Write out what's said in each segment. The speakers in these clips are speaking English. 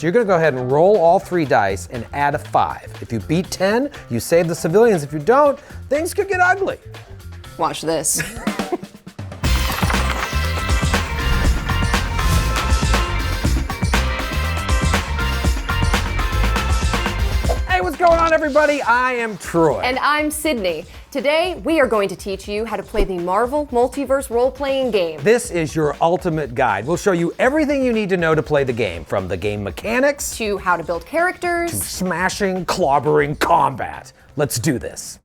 So you're gonna go ahead and roll all 3 dice and add a 5. If you beat 10, you save the civilians. If you don't, things could get ugly. Watch this. What's going on, everybody? I am Troy. And I'm Sydney. Today, we are going to teach you how to play the Marvel Multiverse Role-Playing Game. This is your ultimate guide. We'll show you everything you need to know to play the game, from the game mechanics to how to build characters, to smashing, clobbering combat. Let's do this.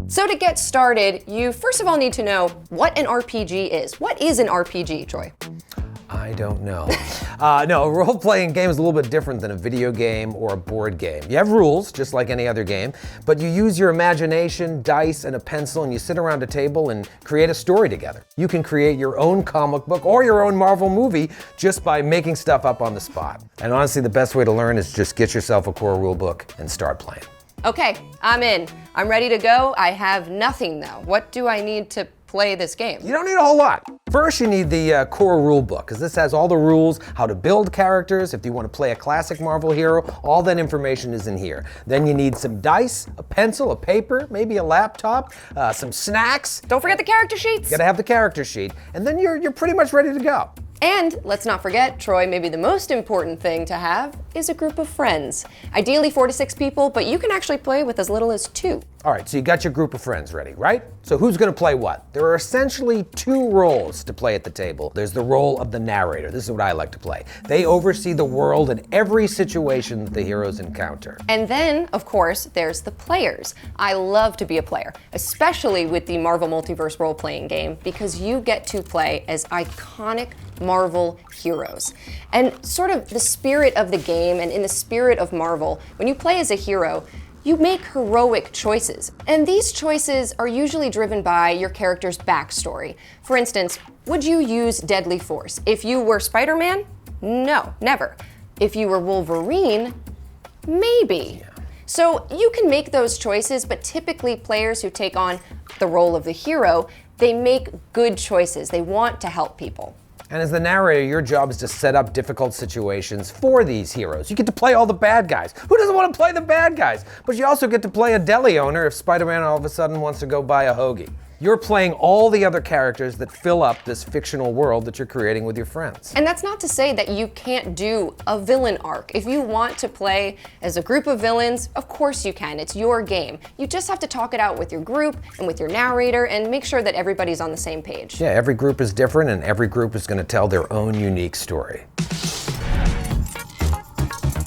So to get started, you first of all need to know what an RPG is. What is an RPG, Troy? I don't know. No, a role-playing game is a little bit different than a video game or a board game. You have rules, just like any other game, but you use your imagination, dice, and a pencil, and you sit around a table and create a story together. You can create your own comic book or your own Marvel movie just by making stuff up on the spot. And honestly, the best way to learn is just get yourself a core rule book and start playing. Okay, I'm in. I'm ready to go. I have nothing though. What do I need to play this game? You don't need a whole lot. First, you need the core rule book, because this has all the rules, how to build characters. If you want to play a classic Marvel hero, all that information is in here. Then you need some dice, a pencil, a paper, maybe a laptop, some snacks. Don't forget the character sheets. You gotta have the character sheet, and then you're pretty much ready to go. And let's not forget, Troy, maybe the most important thing to have is a group of friends. Ideally 4 to 6 people, but you can actually play with as little as 2. All right, so you got your group of friends ready, right? So who's gonna play what? There are essentially 2 roles to play at the table. There's the role of the narrator. This is what I like to play. They oversee the world and every situation that the heroes encounter. And then, of course, there's the players. I love to be a player, especially with the Marvel Multiverse Role-Playing Game, because you get to play as iconic Marvel heroes. And sort of the spirit of the game, and in the spirit of Marvel, when you play as a hero, you make heroic choices. And these choices are usually driven by your character's backstory. For instance, would you use deadly force? If you were Spider-Man? No, never. If you were Wolverine? Maybe. Yeah. So you can make those choices, but typically players who take on the role of the hero, they make good choices. They want to help people. And as the narrator, your job is to set up difficult situations for these heroes. You get to play all the bad guys. Who doesn't want to play the bad guys? But you also get to play a deli owner if Spider-Man all of a sudden wants to go buy a hoagie. You're playing all the other characters that fill up this fictional world that you're creating with your friends. And that's not to say that you can't do a villain arc. If you want to play as a group of villains, of course you can. It's your game. You just have to talk it out with your group and with your narrator and make sure that everybody's on the same page. Yeah, every group is different and every group is going to tell their own unique story.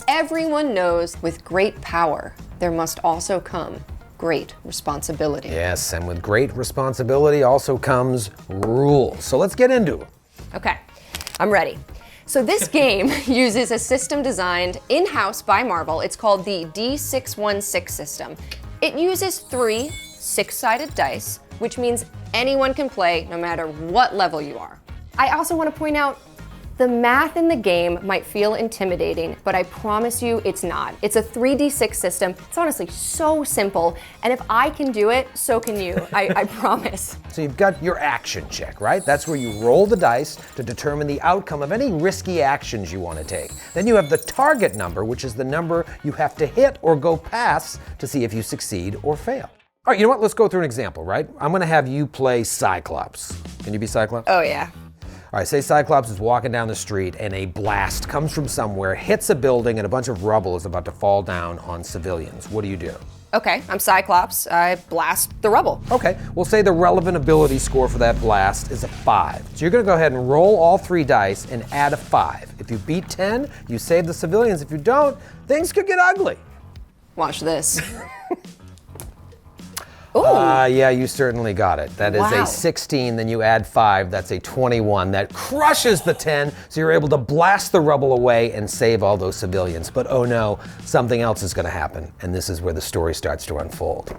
Everyone knows with great power, there must also come great responsibility. Yes, and with great responsibility also comes rules. So let's get into it. Okay, I'm ready. So this game uses a system designed in-house by Marvel. It's called the D616 system. It uses 3 6-sided dice, which means anyone can play no matter what level you are. I also want to point out the math in the game might feel intimidating, but I promise you it's not. It's a 3d6 system. It's honestly so simple, and if I can do it, so can you, I promise. So you've got your action check, right? That's where you roll the dice to determine the outcome of any risky actions you want to take. Then you have the target number, which is the number you have to hit or go past to see if you succeed or fail. All right, you know what? Let's go through an example, right? I'm gonna have you play Cyclops. Can you be Cyclops? Oh yeah. All right, say Cyclops is walking down the street and a blast comes from somewhere, hits a building, and a bunch of rubble is about to fall down on civilians. What do you do? Okay, I'm Cyclops. I blast the rubble. Okay, we'll say the relevant ability score for that blast is a 5. So you're gonna go ahead and roll all 3 dice and add a 5. If you beat 10, you save the civilians. If you don't, things could get ugly. Watch this. Ooh. Yeah, you certainly got it. That is Wow. a 16, then you add 5, that's a 21. That crushes the 10, so you're able to blast the rubble away and save all those civilians. But oh no, something else is gonna happen, and this is where the story starts to unfold.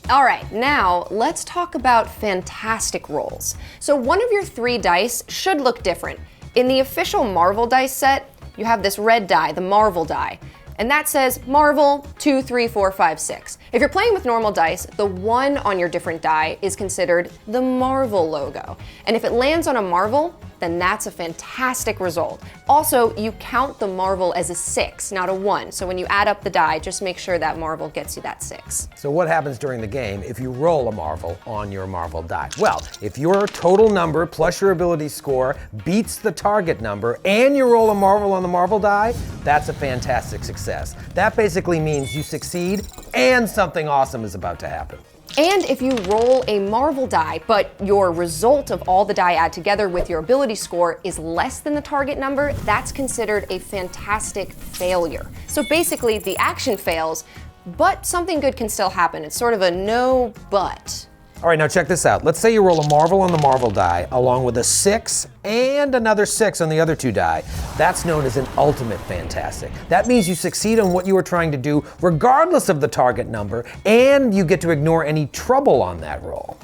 All right, now let's talk about fantastic rolls. So one of your 3 dice should look different. In the official Marvel dice set, you have this red die, the Marvel die. And that says Marvel 2, 3, 4, 5, 6. If you're playing with normal dice, the 1 on your different die is considered the Marvel logo. And if it lands on a Marvel, then that's a fantastic result. Also, you count the marvel as a 6, not a 1. So when you add up the die, just make sure that marvel gets you that 6. So what happens during the game if you roll a marvel on your marvel die? Well, if your total number plus your ability score beats the target number and you roll a marvel on the marvel die, that's a fantastic success. That basically means you succeed and something awesome is about to happen. And if you roll a marvel die, but your result of all the die add together with your ability score is less than the target number, that's considered a fantastic failure. So basically, the action fails, but something good can still happen. It's sort of a no but. All right, now check this out. Let's say you roll a marvel on the marvel die along with a 6 and another 6 on the other 2 die. That's known as an ultimate fantastic. That means you succeed on what you were trying to do regardless of the target number, and you get to ignore any trouble on that roll.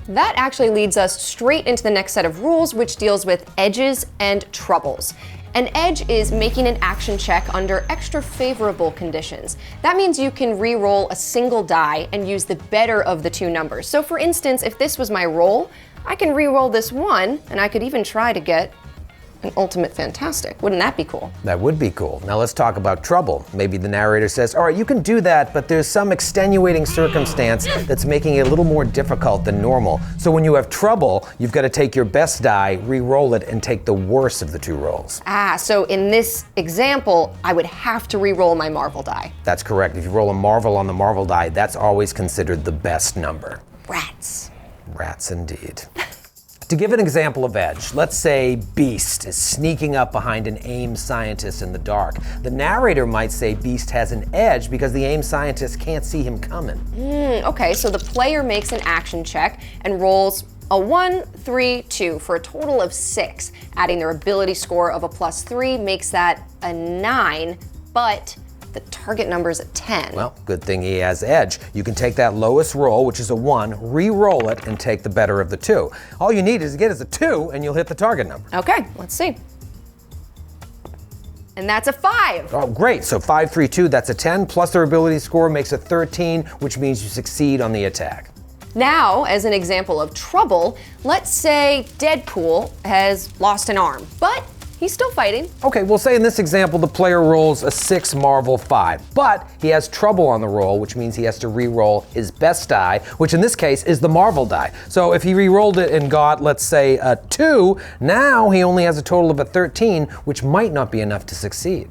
That actually leads us straight into the next set of rules, which deals with edges and troubles. An edge is making an action check under extra favorable conditions. That means you can re-roll a single die and use the better of the 2 numbers. So for instance, if this was my roll, I can re-roll this 1, and I could even try to get an ultimate fantastic. Wouldn't that be cool? That would be cool. Now let's talk about trouble. Maybe the narrator says, all right, you can do that, but there's some extenuating circumstance that's making it a little more difficult than normal. So when you have trouble, you've got to take your best die, re-roll it, and take the worst of the 2 rolls. So in this example, I would have to re-roll my marvel die. That's correct. If you roll a marvel on the marvel die, that's always considered the best number. Rats. Rats indeed. To give an example of edge, let's say Beast is sneaking up behind an AIM scientist in the dark. The narrator might say Beast has an edge because the AIM scientist can't see him coming. Okay, so the player makes an action check and rolls a 1, 3, 2 for a total of 6. Adding their ability score of a +3 makes that a 9, but the target number is a 10. Well, good thing he has edge. You can take that lowest roll, which is a 1, re-roll it, and take the better of the 2. All you need is to get is a 2, and you'll hit the target number. Okay, let's see. And that's a 5. Oh, great. So 5, 3, 2, that's a 10, plus their ability score makes a 13, which means you succeed on the attack. Now, as an example of trouble, let's say Deadpool has lost an arm, but he's still fighting. Okay, we'll say in this example, the player rolls a 6 marvel 5, but he has trouble on the roll, which means he has to re-roll his best die, which in this case is the marvel die. So if he re-rolled it and got, let's say, a 2, now he only has a total of a 13, which might not be enough to succeed.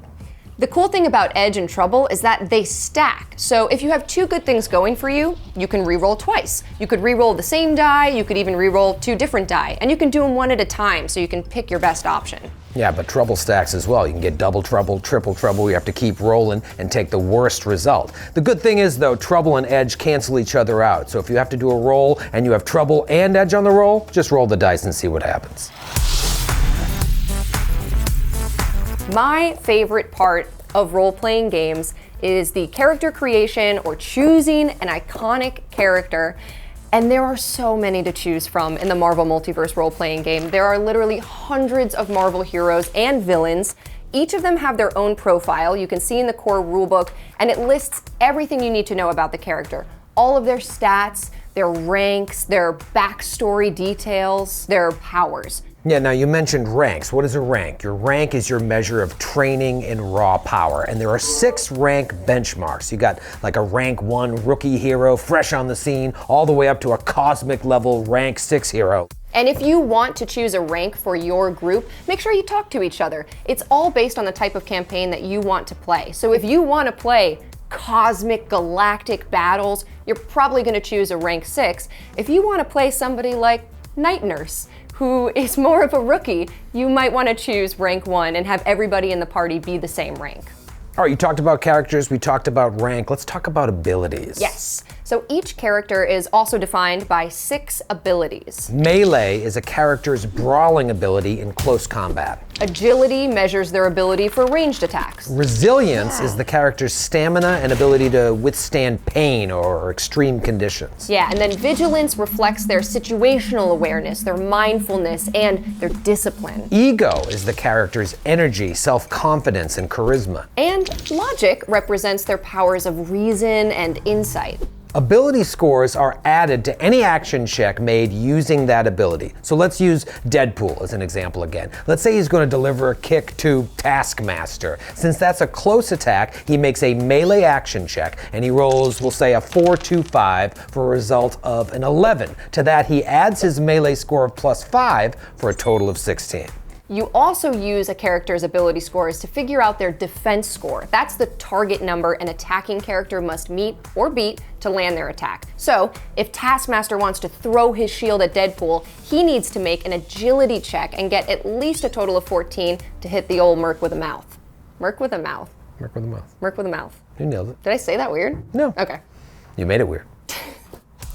The cool thing about edge and trouble is that they stack. So if you have 2 good things going for you, you can re-roll twice. You could re-roll the same die, you could even re-roll 2 different die, and you can do them one at a time so you can pick your best option. Yeah, but trouble stacks as well. You can get double trouble, triple trouble. You have to keep rolling and take the worst result. The good thing is, though, trouble and edge cancel each other out. So if you have to do a roll and you have trouble and edge on the roll, just roll the dice and see what happens. My favorite part of role-playing games is the character creation or choosing an iconic character. And there are so many to choose from in the Marvel Multiverse Role-Playing Game. There are literally hundreds of Marvel heroes and villains. Each of them have their own profile you can see in the core rulebook, and it lists everything you need to know about the character. All of their stats, their ranks, their backstory details, their powers. Yeah, now you mentioned ranks. What is a rank? Your rank is your measure of training in raw power, and there are 6 rank benchmarks. You got like a rank 1 rookie hero, fresh on the scene, all the way up to a cosmic level rank 6 hero. And if you want to choose a rank for your group, make sure you talk to each other. It's all based on the type of campaign that you want to play. So if you want to play cosmic galactic battles, you're probably going to choose a rank 6. If you want to play somebody like Night Nurse, who is more of a rookie, you might want to choose rank 1 and have everybody in the party be the same rank. All right, you talked about characters, we talked about rank. Let's talk about abilities. Yes. So each character is also defined by 6 abilities. Melee is a character's brawling ability in close combat. Agility measures their ability for ranged attacks. Resilience is the character's stamina and ability to withstand pain or extreme conditions. Yeah, and then vigilance reflects their situational awareness, their mindfulness, and their discipline. Ego is the character's energy, self-confidence, and charisma. And logic represents their powers of reason and insight. Ability scores are added to any action check made using that ability. So let's use Deadpool as an example again. Let's say he's going to deliver a kick to Taskmaster. Since that's a close attack, he makes a melee action check and he rolls, we'll say, a 4-2-5 for a result of an 11. To that, he adds his melee score of +5 for a total of 16. You also use a character's ability scores to figure out their defense score. That's the target number an attacking character must meet or beat to land their attack. So, if Taskmaster wants to throw his shield at Deadpool, he needs to make an agility check and get at least a total of 14 to hit the old Merc with a mouth. Merc with a mouth. Merc with a mouth. Merc with a mouth. You nailed it. Did I say that weird? No. Okay. You made it weird.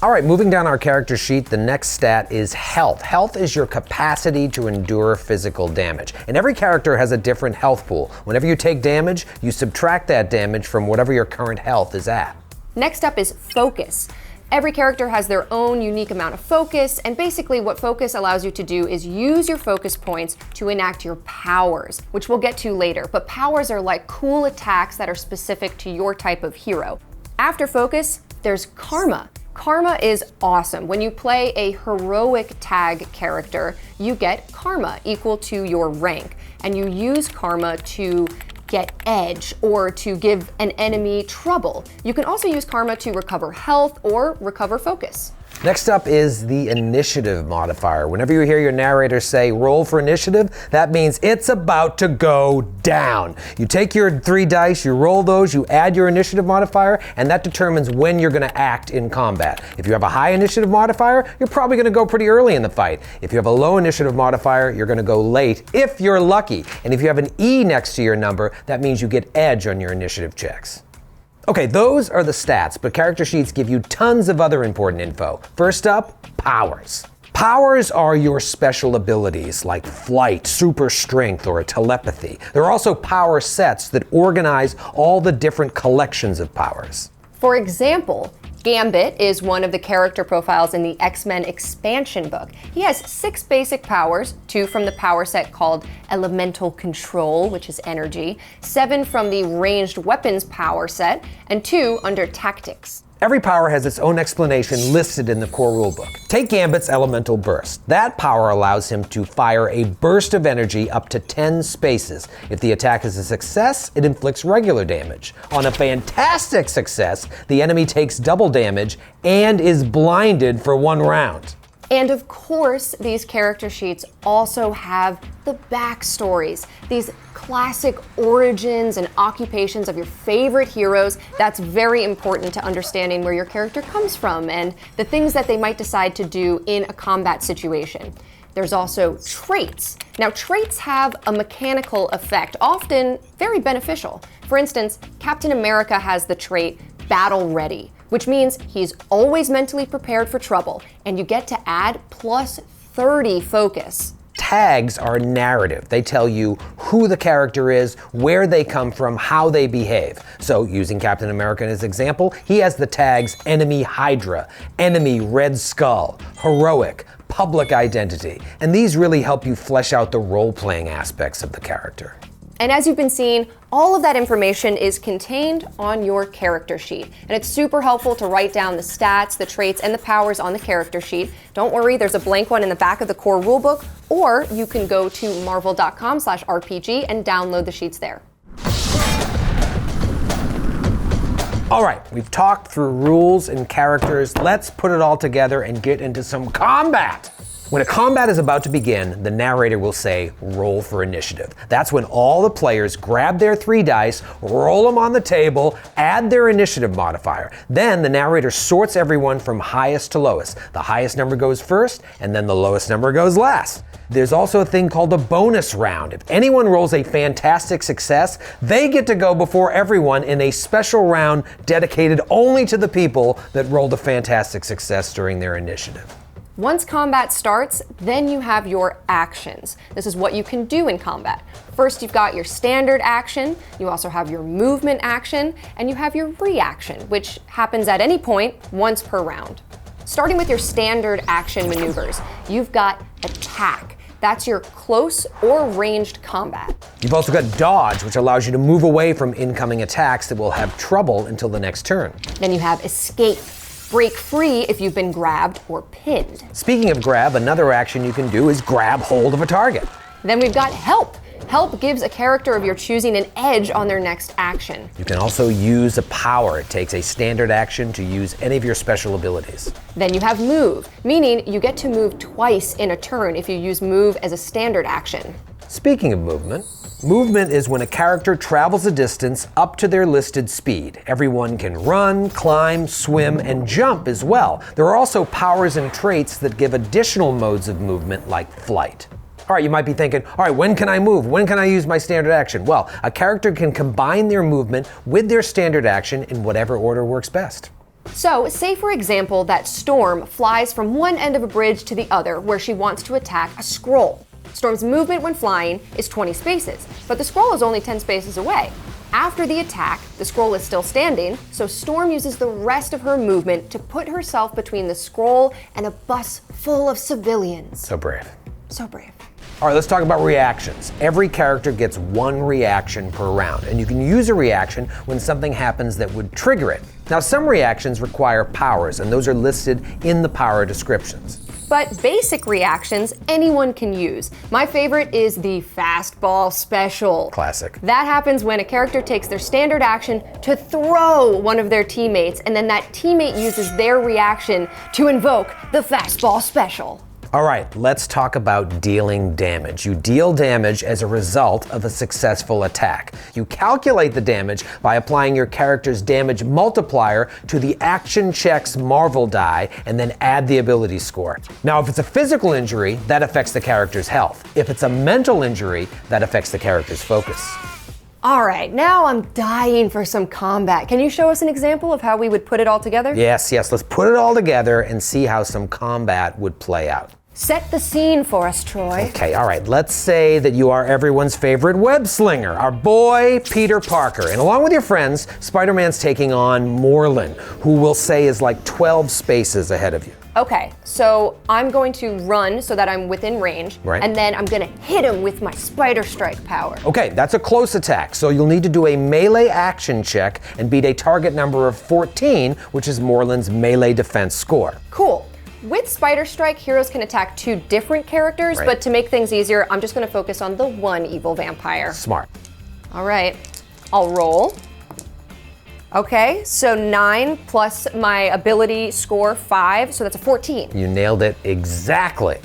All right, moving down our character sheet, the next stat is health. Health is your capacity to endure physical damage. And every character has a different health pool. Whenever you take damage, you subtract that damage from whatever your current health is at. Next up is focus. Every character has their own unique amount of focus, and basically what focus allows you to do is use your focus points to enact your powers, which we'll get to later. But powers are like cool attacks that are specific to your type of hero. After focus, there's karma. Karma is awesome. When you play a heroic tag character, you get karma equal to your rank, and you use karma to get edge or to give an enemy trouble. You can also use karma to recover health or recover focus. Next up is the initiative modifier. Whenever you hear your narrator say roll for initiative, that means it's about to go down. You take your 3 dice, you roll those, you add your initiative modifier, and that determines when you're going to act in combat. If you have a high initiative modifier, you're probably going to go pretty early in the fight. If you have a low initiative modifier, you're going to go late if you're lucky. And if you have an E next to your number, that means you get edge on your initiative checks. Okay, those are the stats, but character sheets give you tons of other important info. First up, powers. Powers are your special abilities like flight, super strength, or telepathy. There are also power sets that organize all the different collections of powers. For example, Gambit is one of the character profiles in the X-Men expansion book. He has 6 basic powers, 2 from the power set called Elemental Control, which is energy, 7 from the ranged weapons power set, and 2 under Tactics. Every power has its own explanation listed in the core rulebook. Take Gambit's Elemental Burst. That power allows him to fire a burst of energy up to 10 spaces. If the attack is a success, it inflicts regular damage. On a fantastic success, the enemy takes double damage and is blinded for 1 round. And of course, these character sheets also have the backstories, these classic origins and occupations of your favorite heroes. That's very important to understanding where your character comes from and the things that they might decide to do in a combat situation. There's also traits. Now, traits have a mechanical effect, often very beneficial. For instance, Captain America has the trait Battle Ready, which means he's always mentally prepared for trouble, and you get to add plus 30 focus. Tags are narrative. They tell you who the character is, where they come from, how they behave. So, using Captain America as an example, he has the tags Enemy Hydra, Enemy Red Skull, Heroic, Public Identity, and these really help you flesh out the role-playing aspects of the character. And as you've been seeing, all of that information is contained on your character sheet. And it's super helpful to write down the stats, the traits, and the powers on the character sheet. Don't worry, there's a blank one in the back of the core rulebook, or you can go to marvel.com/RPG and download the sheets there. All right, we've talked through rules and characters. Let's put it all together and get into some combat. When a combat is about to begin, the narrator will say, roll for initiative. That's when all the players grab their 3 dice, roll them on the table, add their initiative modifier. Then the narrator sorts everyone from highest to lowest. The highest number goes first, and then the lowest number goes last. There's also a thing called a bonus round. If anyone rolls a fantastic success, they get to go before everyone in a special round dedicated only to the people that rolled a fantastic success during their initiative. Once combat starts, then you have your actions. This is what you can do in combat. First, you've got your standard action, you also have your movement action, and you have your reaction, which happens at any point once per round. Starting with your standard action maneuvers, you've got attack. That's your close or ranged combat. You've also got dodge, which allows you to move away from incoming attacks that will have trouble until the next turn. Then you have escape. break free if you've been grabbed or pinned. Speaking of grab, another action you can do is grab hold of a target. Then we've got help. Help gives a character of your choosing an edge on their next action. You can also use a power. It takes a standard action to use any of your special abilities. Then you have move, meaning you get to move twice in a turn if you use move as a standard action. Speaking of movement, movement is when a character travels a distance up to their listed speed. Everyone can run, climb, swim, and jump as well. There are also powers and traits that give additional modes of movement like flight. All right, you might be thinking, all right, when can I move? When can I use my standard action? Well, a character can combine their movement with their standard action in whatever order works best. So, say for example that Storm flies from one end of a bridge to the other where she wants to attack a scroll. Storm's movement when flying is 20 spaces, but the scroll is only 10 spaces away. After the attack, the scroll is still standing, so Storm uses the rest of her movement to put herself between the scroll and a bus full of civilians. So brave. So brave. All right, let's talk about reactions. Every character gets one reaction per round, and you can use a reaction when something happens that would trigger it. Now, some reactions require powers, and those are listed in the power descriptions. But basic reactions anyone can use. My favorite is the fastball special. Classic. That happens when a character takes their standard action to throw one of their teammates, and then that teammate uses their reaction to invoke the fastball special. All right, let's talk about dealing damage. You deal damage as a result of a successful attack. You calculate the damage by applying your character's damage multiplier to the action check's Marvel die and then add the ability score. Now, if it's a physical injury, that affects the character's health. If it's a mental injury, that affects the character's focus. All right, now I'm dying for some combat. Can you show us an example of how we would put it all together? Yes, let's put it all together and see how some combat would play out. Set the scene for us, Troy. Okay, all right, let's say that you are everyone's favorite web slinger, our boy, Peter Parker. And along with your friends, Spider-Man's taking on Morlun, who we'll say is like 12 spaces ahead of you. Okay, so I'm going to run so that I'm within range, Right. and then I'm gonna hit him with my Spider Strike power. Okay, that's a close attack, so you'll need to do a melee action check and beat a target number of 14, which is Morlun's melee defense score. Cool. With Spider Strike, heroes can attack two different characters, Right. but to make things easier, I'm just gonna focus on the one evil vampire. Smart. All right, I'll roll. Okay, so 9 plus my ability score 5, so that's a 14. You nailed it exactly.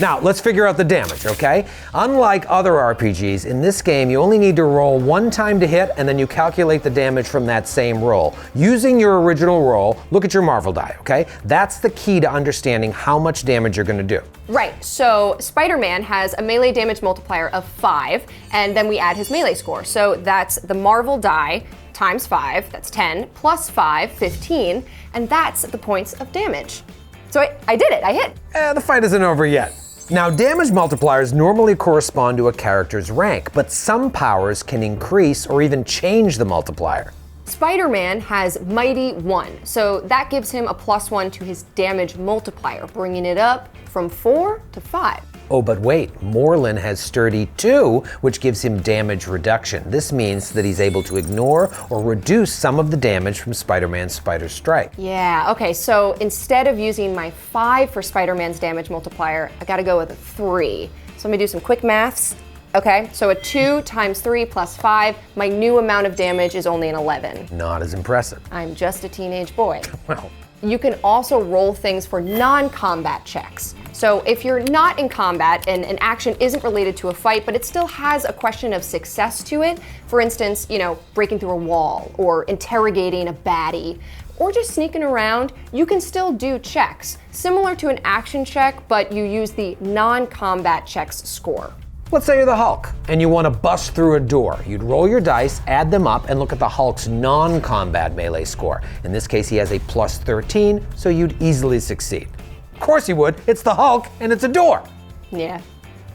Now, let's figure out the damage, okay? Unlike other RPGs, in this game, you only need to roll one time to hit, and then you calculate the damage from that same roll. Using your original roll, look at your Marvel die, okay? That's the key to understanding how much damage you're gonna do. Right, so Spider-Man has a melee damage multiplier of 5, and then we add his melee score. So that's the Marvel die times 5, that's 10, plus 5, 15, and that's the points of damage. So I did it, I hit. The fight isn't over yet. Now, damage multipliers normally correspond to a character's rank, but some powers can increase or even change the multiplier. Spider-Man has Mighty 1, so that gives him a +1 to his damage multiplier, bringing it up from 4 to 5. Oh, but wait, Morlun has Sturdy 2, which gives him damage reduction. This means that he's able to ignore or reduce some of the damage from Spider-Man's Spider Strike. Yeah, okay, so instead of using my 5 for Spider-Man's damage multiplier, I gotta go with a 3. So let me do some quick maths. Okay, so a 2 times 3 plus 5, my new amount of damage is only an 11. Not as impressive. I'm just a teenage boy. Well, You can also roll things for non-combat checks. So if you're not in combat and an action isn't related to a fight, but it still has a question of success to it, for instance, breaking through a wall or interrogating a baddie, or just sneaking around, you can still do checks, similar to an action check, but you use the non-combat checks score. let's say you're the Hulk and you want to bust through a door. You'd roll your dice, add them up, and look at the Hulk's non-combat melee score. In this case, he has a +13, so you'd easily succeed. Of course you would. It's the Hulk, and it's a door. Yeah.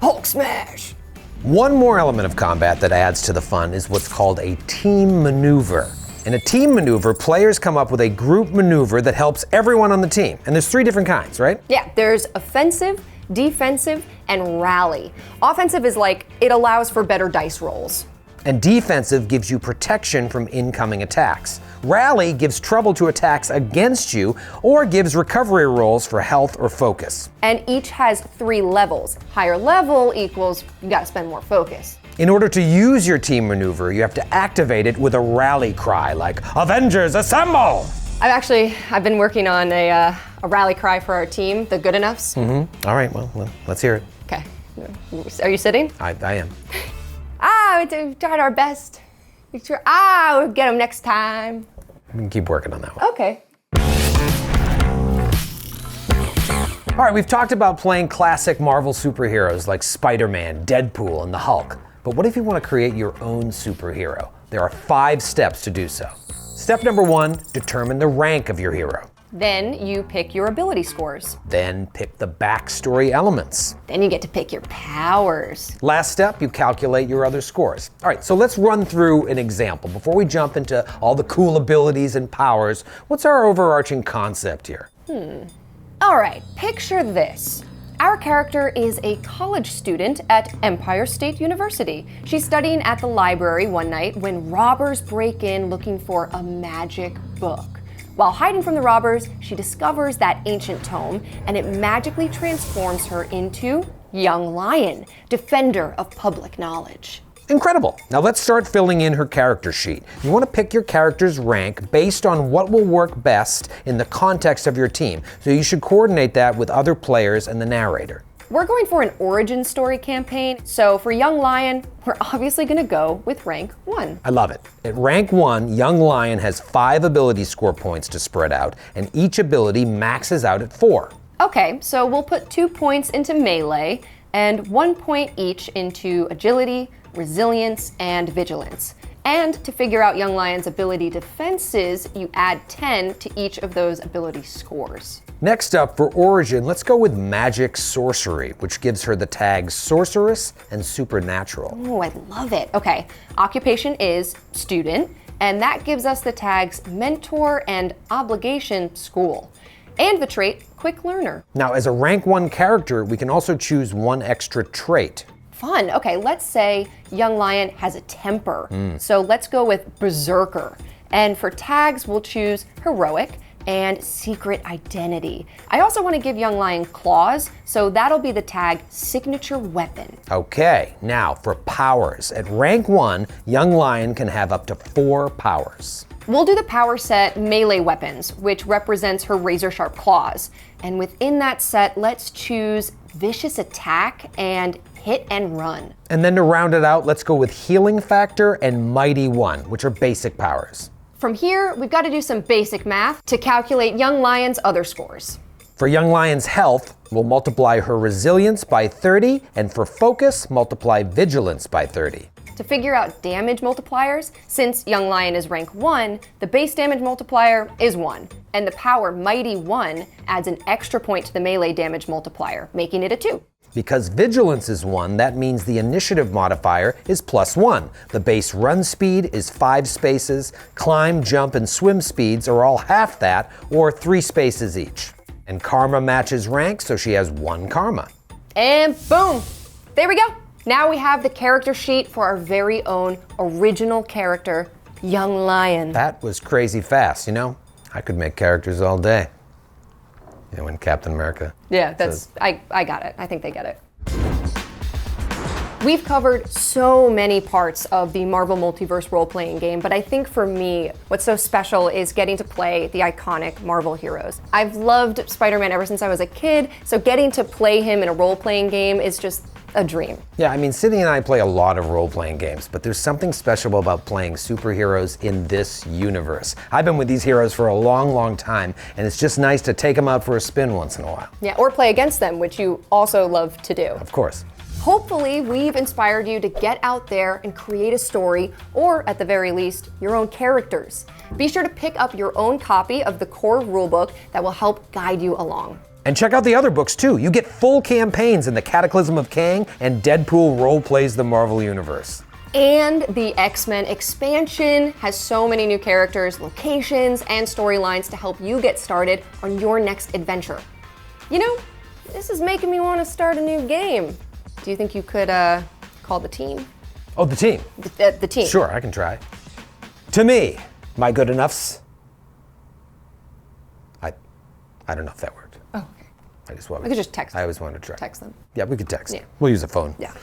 Hulk smash! One more element of combat that adds to the fun is what's called a team maneuver. In a team maneuver, players come up with a group maneuver that helps everyone on the team. And there's 3 different kinds, right? Yeah, there's offensive, defensive, and rally. Offensive is like, it allows for better dice rolls. And defensive gives you protection from incoming attacks. Rally gives trouble to attacks against you or gives recovery rolls for health or focus. And each has 3 levels. Higher level equals you gotta spend more focus. In order to use your team maneuver, you have to activate it with a rally cry like, "Avengers, assemble!" I've been working on a rally cry for our team, the Good Enoughs. All right, well, let's hear it. Okay. Are you sitting? I am. We tried our best. We'll get them next time. We can keep working on that one. Okay. All right, we've talked about playing classic Marvel superheroes like Spider-Man, Deadpool, and the Hulk. But what if you want to create your own superhero? There are 5 steps to do so. Step number 1, determine the rank of your hero. Then you pick your ability scores. Then pick the backstory elements. Then you get to pick your powers. Last step, you calculate your other scores. All right, so let's run through an example. Before we jump into all the cool abilities and powers, what's our overarching concept here? All right, picture this. Our character is a college student at Empire State University. She's studying at the library one night when robbers break in looking for a magic book. While hiding from the robbers, she discovers that ancient tome, and it magically transforms her into Young Lion, defender of public knowledge. Incredible. Now let's start filling in her character sheet. You want to pick your character's rank based on what will work best in the context of your team. So you should coordinate that with other players and the narrator. We're going for an origin story campaign, so for Young Lion, we're obviously going to go with rank 1. I love it. At rank 1, Young Lion has 5 ability score points to spread out, and each ability maxes out at 4. Okay, so we'll put 2 points into melee and 1 point each into agility, resilience, and vigilance. And to figure out Young Lion's ability defenses, you add 10 to each of those ability scores. Next up, for Origin, let's go with Magic Sorcery, which gives her the tags Sorceress and Supernatural. Oh, I love it. Okay, occupation is student, and that gives us the tags Mentor and Obligation School. And the trait Quick Learner. Now, as a rank 1 character, we can also choose 1 extra trait. Fun. Okay, let's say Young Lion has a temper. So let's go with Berserker. And for tags, we'll choose Heroic and Secret Identity. I also want to give Young Lion claws, so that'll be the tag Signature Weapon. Okay, now for powers. At rank 1, Young Lion can have up to 4 powers. We'll do the power set Melee Weapons, which represents her razor-sharp claws. And within that set, let's choose Vicious Attack and Hit and Run. And then to round it out, let's go with Healing Factor and Mighty One, which are basic powers. From here, we've got to do some basic math to calculate Young Lion's other scores. For Young Lion's health, we'll multiply her resilience by 30, and for focus, multiply vigilance by 30. To figure out damage multipliers, since Young Lion is rank 1, the base damage multiplier is 1, and the power Mighty 1 adds an extra point to the melee damage multiplier, making it a 2. Because vigilance is 1, that means the initiative modifier is +1. The base run speed is 5 spaces, climb, jump, and swim speeds are all half that, or 3 spaces each. And karma matches rank, so she has 1 karma. And boom! There we go! Now we have the character sheet for our very own original character, Young Lion. That was crazy fast, you know? I could make characters all day. You know, when Captain America. Yeah, that's, I got it. I think they get it. We've covered so many parts of the Marvel Multiverse role-playing game, but I think for me, what's so special is getting to play the iconic Marvel heroes. I've loved Spider-Man ever since I was a kid, so getting to play him in a role-playing game is just a dream. Yeah, I mean, Sydney and I play a lot of role-playing games, but there's something special about playing superheroes in this universe. I've been with these heroes for a long, long time, and it's just nice to take them out for a spin once in a while. Yeah, or play against them, which you also love to do. Of course. Hopefully, we've inspired you to get out there and create a story, or at the very least, your own characters. Be sure to pick up your own copy of the core rulebook that will help guide you along. And check out the other books too. You get full campaigns in the Cataclysm of Kang and Deadpool role-plays the Marvel Universe. And the X-Men expansion has so many new characters, locations, and storylines to help you get started on your next adventure. You know, this is making me want to start a new game. Do you think you could call the team? Oh, the team. The team. Sure, I can try. To me, my good enoughs. I don't know if that worked. Oh, okay. I just want. We could just text. I always wanted to try. Text them. Yeah, we could text. Yeah. We'll use a phone. Yeah.